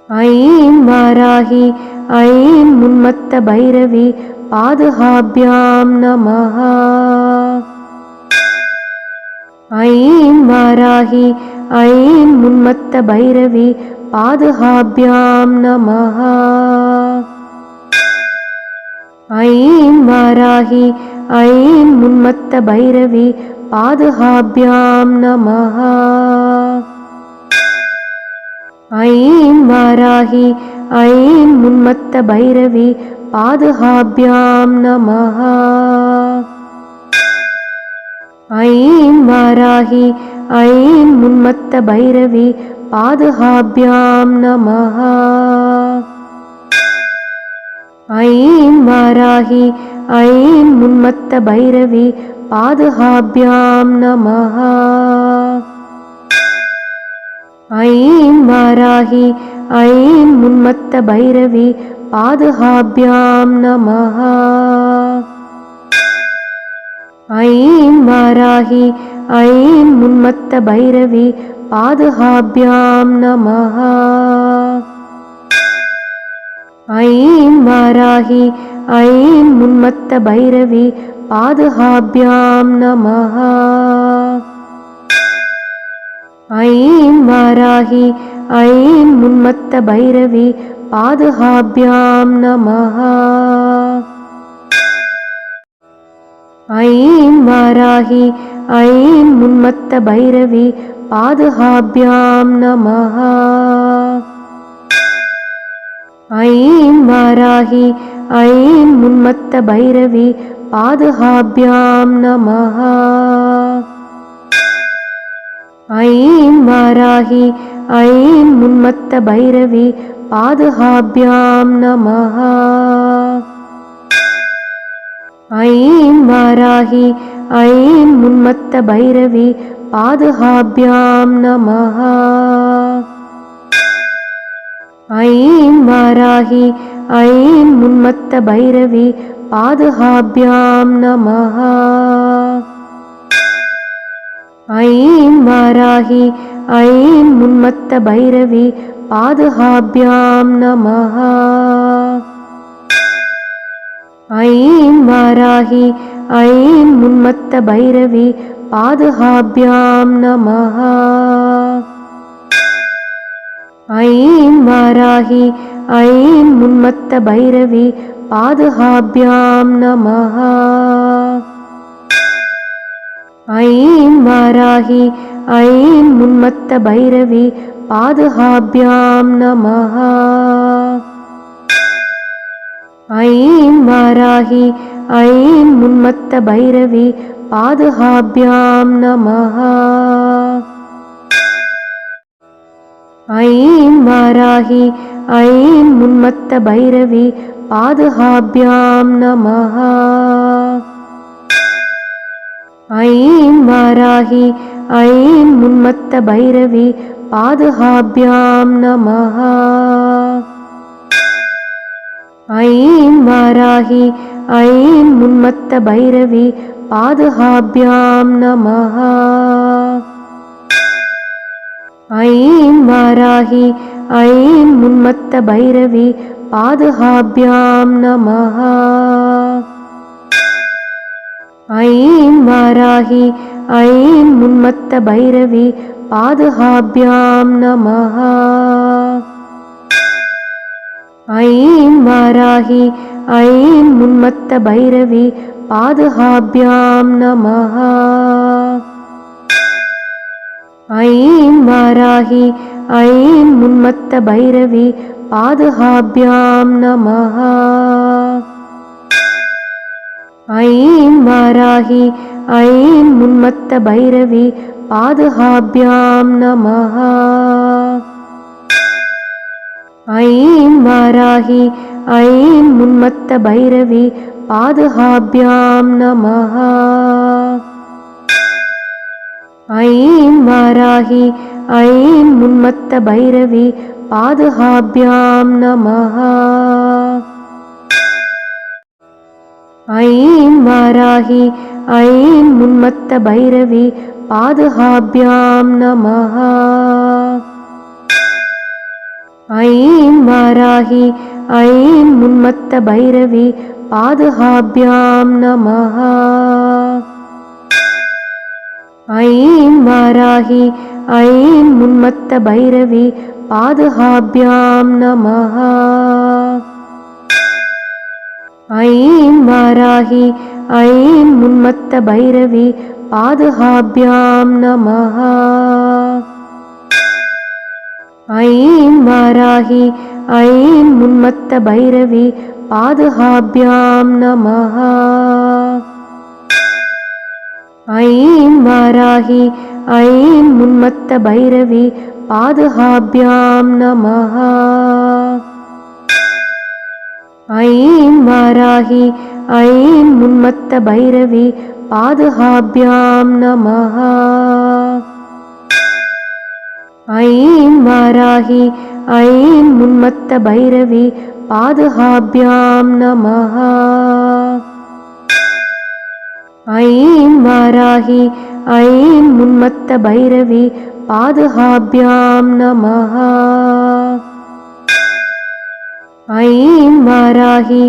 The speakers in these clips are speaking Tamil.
ஐம் வாராகி ஐம் உன்மத்த பைரவி பாதுகாபியாம் நமஹ. ஐம் வாராகி ஐம் உன்மத்த பைரவி பாதுகாபியாம் நமஹ. ஐம் வாராகி ஐம் உன்மத்த பைரவி பாதுகாபியாம் நமஹ. ஐம் வாராகி ஐம் உன்மத்த பைரவி பாதுகாபியாம் நமஹ. ஐம் வாராகி ஐம் உன்மத்த பைரவி பாதுகாபியாம் நமஹ. ஐம் வாராகி ஐம் உன்மத்த பைரவி பாதுகாபியாம் நமஹ. ஐம் வாராகி ஐம் உன்மத்த பைரவி பாதுகாபியாம் நமஹ. ஐம் வாராகி ஐம் உன்மத்த பைரவி பாதுகாபியாம் நமஹ. ஐம் வாராகி ஐம் உன்மத்த பைரவி பாதுகாபியாம் நமஹ. ஐம் வாராகி ஐம் உன்மத்த பைரவி பாதுகாபியாம் நமஹ. ஐம் வாராகி ஐம் உன்மத்த பைரவி பாதுகாபியாம் நமஹ. ஐம் வாராகி ஐம் உன்மத்த பைரவி பாதுகாபியாம் நமஹ. ஐம் வாராகி ஐம் உன்மத்த பைரவி பாதுகாபியாம் நமஹ. ஐம் வாராகி ஐம் உன்மத்த பைரவி பாதுகாபியாம் நமஹ. ஐம் வாராகி ஐம் உன்மத்த பைரவி பாதுகாபியாம் நமஹ. ஐம் வாராகி ஐம் உன்மத்த பைரவி பாதுகாபியாம் நமஹ. ஐம் வாராகி ஐம் உன்மத்த பைரவி பாதுகாபியாம் நமஹ. ஐம் வாராகி ஐம் உன்மத்த பைரவி பாதுகாபியாம் நமஹ. ஐம் வாராகி ஐம் உன்மத்த பைரவி பாதுகாபியாம் நமஹ. ஐம் வாராகி ஐம் உன்மத்த பைரவி பாதுகாபியாம் நமஹ. ஐம் வாராகி ஐம் உன்மத்த பைரவி பாதுகாபியாம் நமஹ. ஐம் வாராகி ஐம் உன்மத்த பைரவி பாதுகாபியாம் நமஹ. ஐம் வாராகி ஐம் உன்மத்த பைரவி பாதுகாபியாம் நமஹ. ஐம் வாராகி ஐம் உன்மத்த பைரவி பாதுகாபியாம் நமஹ. ஐம் வாராகி ஐம் உன்மத்த பைரவி பாதுகாபியாம் நமஹ. ஐம் வாராகி ஐம் உன்மத்த பைரவி பாதுகாபியாம் நமஹ. ஐம் வாராகி ஐம் உன்மத்த பைரவி பாதுகாபியாம் நமஹ. ஐம் வாராகி ஐம் உன்மத்த பைரவி பாதுகாபியாம் நமஹ. ஐம் வாராகி ஐம் உன்மத்த பைரவி பாதுகாபியாம் நமஹ. ஐம் வாராகி ஐம் உன்மத்த பைரவி பாதுகாபியாம் நமஹ. ஐம் வாராகி ஐம் உன்மத்த பைரவி பாதுகாபியாம் நமஹ. ஐம் வாராகி ஐம் உன்மத்த பைரவி பாதுகாப்யாம் நமஹ. ஐம் வாராகி ஐம் உன்மத்த பைரவி பாதுகாப்யாம் நமஹ. ஐம் வாராகி ஐம் உன்மத்த பைரவி பாதுகாப்யாம் நமஹ. ஐம் வாராகி ஐம் உன்மத்த பைரவி பாதுகாப்யாம் நமஹ. ஐம் வாராகி ஐம் உன்மத்த பைரவி பாதுகாப்யாம் நமஹ. ஐம் வாராகி ஐம் உன்மத்த பைரவி பாதுகாப்யாம் நமஹ. ஐம் வாராகி ஐம் உன்மத்த பைரவி பாதுகாப்யாம் நமஹ. ஐம் வாராகி ஐம் உன்மத்த பைரவி பாதுகாப்யாம் நமஹ. ஐம் வாராகி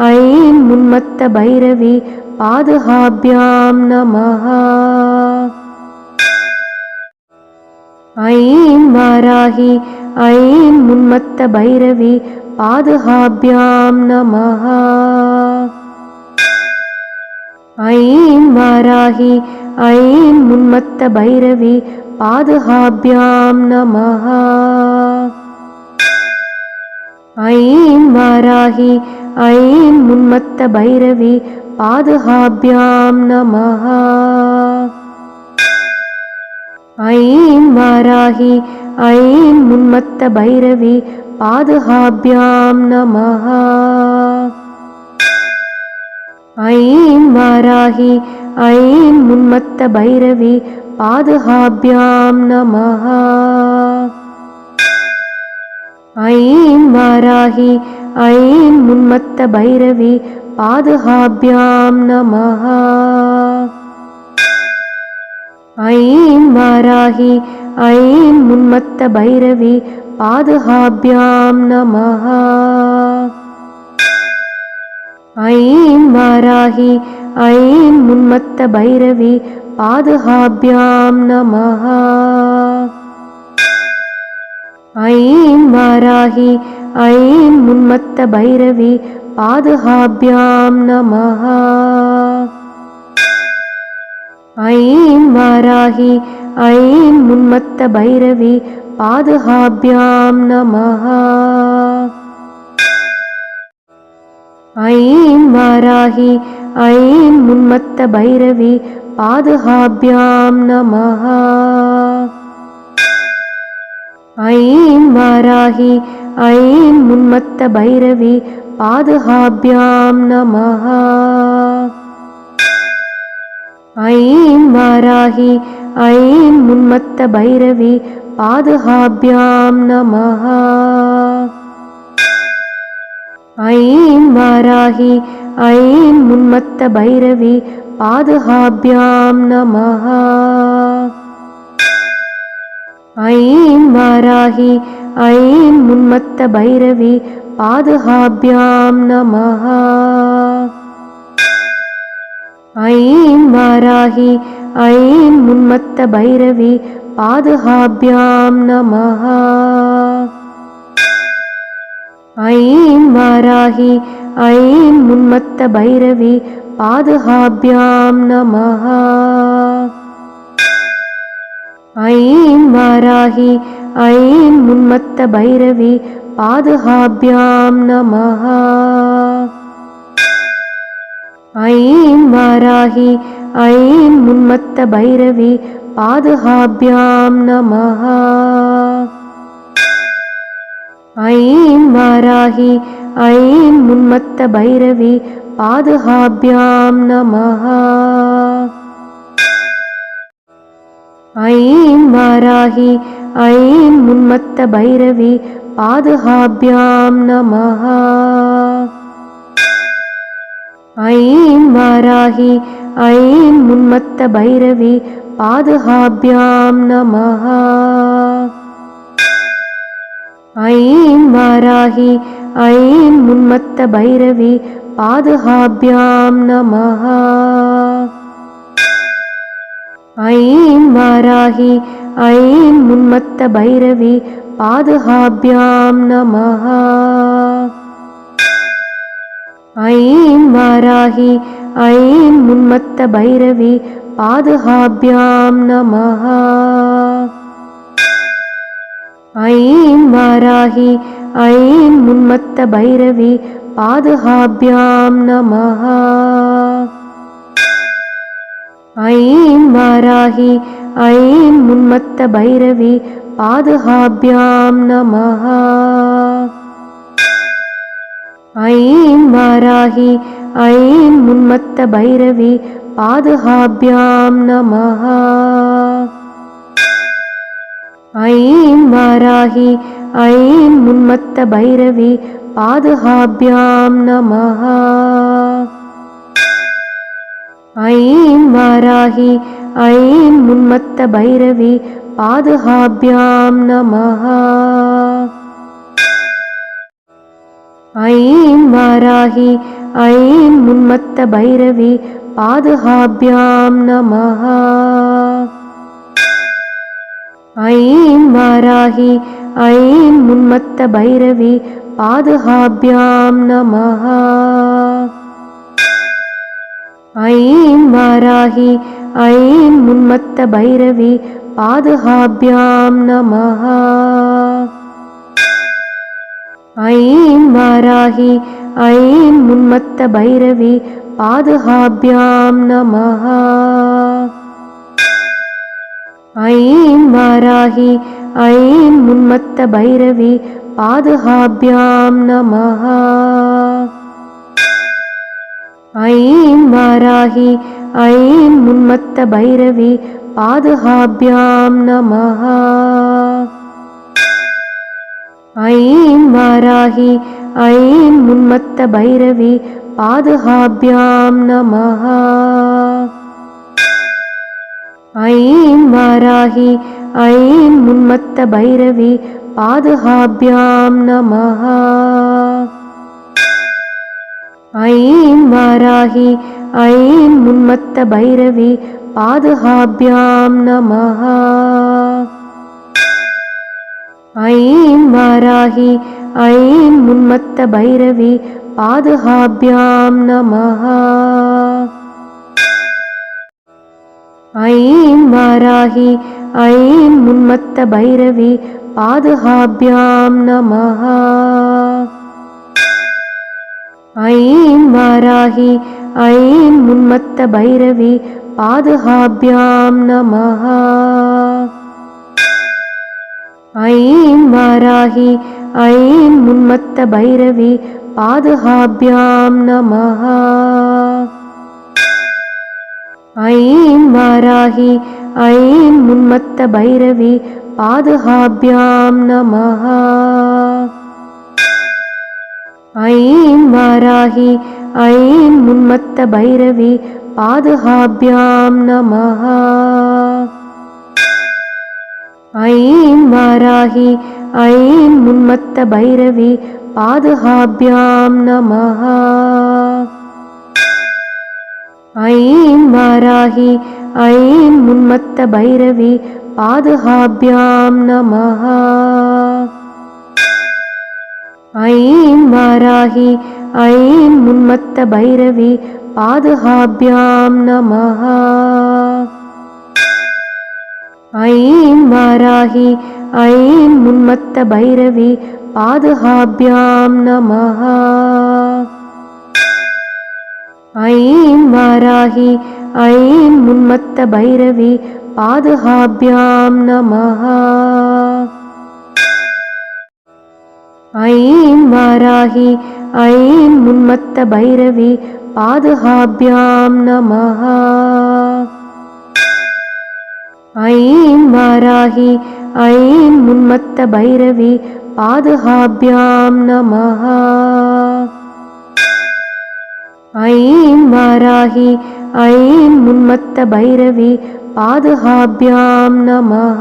ஐம் உன்மத்த பைரவி பாதுகாப்யாம் நமஹ. ஐம் வாராகி ஐம் உன்மத்த பைரவி பாதுகாப்யாம் நமஹ. ஐம் வாராகி ஐம் உன்மத்த பைரவி பாதுகாப்யாம் நமஹ. ஐம் வாராகி ஐம் உன்மத்த பைரவி பாதுகாப்யாம் நமஹ. ஐம் வாராகி ஐம் உன்மத்த பைரவி பாதுகாப்யாம் நமஹ. ஐம் வாராகி ஐம் உன்மத்த பைரவி பாதுகாப்யாம் நமஹ. ஐம் வாராகி ஐம் உன்மத்த பைரவி பாதுகாப்யாம் நமஹ. ஐம் வாராகி ஐம் உன்மத்த பைரவி பாதுகாப்யாம் நமஹ. ஐம் வாராகி ஐம் உன்மத்த பைரவி பாதுகாப்யாம் நமஹ. ஐம் வாராகி ஐம் உன்மத்த பைரவி பாதுகாப்யாம் நமஹ. ஐம் வாராகி ஐம் உன்மத்த பைரவி பாதுகாப்யாம் நமஹ. ஐம் வாராகி ஐம் உன்மத்த பைரவி பாதுகாப்யாம் நமஹ. ஐம் வாராகி ஐம் உன்மத்த பைரவி பாதுகாப்யாம் நமஹ. ஐம் வாராகி ஐம் உன்மத்த பைரவி பாதுகாப்யாம் நமஹ. ஐம் வாராகி ஐம் உன்மத்த பைரவி பாதுகாப்யாம் நமஹ. ஐம் வாராகி ஐம் உன்மத்த பைரவி பாதுகாப்யாம் நமஹ. ஐம் வாராகி ஐம் உன்மத்த பைரவி பாதுகாப்யாம் நமஹ. ஐம் வாராகி ஐம் உன்மத்த பைரவி பாதுகாப்யாம் நமஹ. ஐம் வாராகி ஐம் உன்மத்த பைரவி பாதுகாப்யாம் நமஹ. ஐம் வாராகி ஐம் உன்மத்த பைரவி பாதுகாப்யாம் நமஹ. ஐம் வாராகி ஐம் உன்மத்த பைரவி பாதுகாப்யாம் நமஹ. ஐம் வாராகி ஐம் உன்மத்த பைரவி பாதுகாப்யாம் நமஹ. ஐம் வாராகி ஐம் உன்மத்த பைரவி பாதுகாப்யாம் நமஹ. ஐம் வாராகி ஐம் உன்மத்த பைரவி பாதுகாப்யாம் நமः. ஐம் வாராகி ஐம் உன்மத்த பைரவி பாதுகாப்யாம் நமः. ஐம் வாராகி ஐம் உன்மத்த பைரவி பாதுகாப்யாம் நமः. ஐம் வாராகி ஐம் உன்மத்த பைரவி பாதுகாப்யாம் நமः. ஐம் வாராகி ஐம் உன்மத்த பைரவி பாதுகாப்யாம் நமः. ஐம் வாராகி ஐம் உன்மத்த பைரவி பாதுகாப்யாம் நமः. ஐம் வாராகி ஐம் உன்மத்த பைரவி பாதுகாப்யாம் நமः. ஐம் வாராகி ஐம் உன்மத்த பைரவி பாதுகாப்யாம் நமः. ஐம் வாராகி ஐம் உன்மத்த பைரவி பாதுகாப்யாம் நமः. ஐம் வாராகி ஐம் உன்மத்த பைரவி பாதுகாப்யாம் நமः. ஐம் வாராகி ஐம் உன்மத்த பைரவி பாதுகாப்யாம் நமः. ஐம் வாராகி ஐம் உன்மத்த பைரவி பாதுகாப்யாம் நமः. ஐம் வாராகி ஐம் உன்மத்த பைரவி பாதுகாப்யாம் நமः. ஐம் வாராகி ஐம் உன்மத்த பைரவி பாதுகாப்யாம் நமः. ஐம் வாராகி ஐம் உன்மத்த பைரவி பாதுகாப்யாம் நமः. ஐம் வாராகி ஐம் உன்மத்த பைரவி பாதுகாப்யாம் நமः. ஐம் வாராகி ஐம் உன்மத்த பைரவி பாதுகாப்யாம் நமः. ஐம் வாராகி ஐம் உன்மத்த பைரவி பாதுகாப்யாம் நமः. ஐம் வாராகி ஐம் உன்மத்த பைரவி பாதுகாப்யாம் நமः. ஐம் வாராகி ஐம் உன்மத்த பைரவி பாதுகாப்யாம் நமः. ஐம் வாராகி ஐம் உன்மத்த பைரவி பாதுகாப்யாம் நமः. ஐம் வாராகி ஐம் உன்மத்த பைரவி பாதுகாப்யாம் நமः. ஐம் வாராகி ஐம் உன்மத்த பைரவி பாதுகாப்யாம் நமः. ஐம் வாராகி ஐம் உன்மத்த பைரவி பாதுகாப்யாம் நமः. ஐம் வாராகி ஐம் உன்மத்த பைரவி பாதுகாப்யாம் நமः. ஐம் வாராகி ஐம் உன்மத்த பைரவி பாதுகாப்யாம் நமः. ஐம் வாராகி ஐம் உன்மத்த பைரவி பாதுகாப்யாம் நமः. ஐம் வாராகி ஐம் உன்மத்த பைரவி பாதுகாப்யாம் நமः. ஐம் வாராகி ஐம் உன்மத்த பைரவி பாதுகாப்யாம் நமः. ஐம் வாராகி ஐம் உன்மத்த பைரவி பாதுகாப்யாம் நமः. ஐம் வாராகி ஐம் உன்மத்த பைரவி பாதுகாப்யாம் நமः.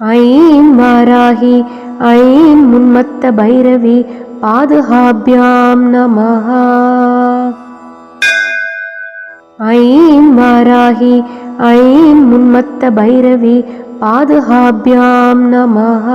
ஐம் வாராகி ஐம் உன்மத்த பைரவி பாதுகாபியாம் நமஹ. ஐம் வாராகி ஐம் உன்மத்த பைரவி பாதுகாபியாம் நமஹ.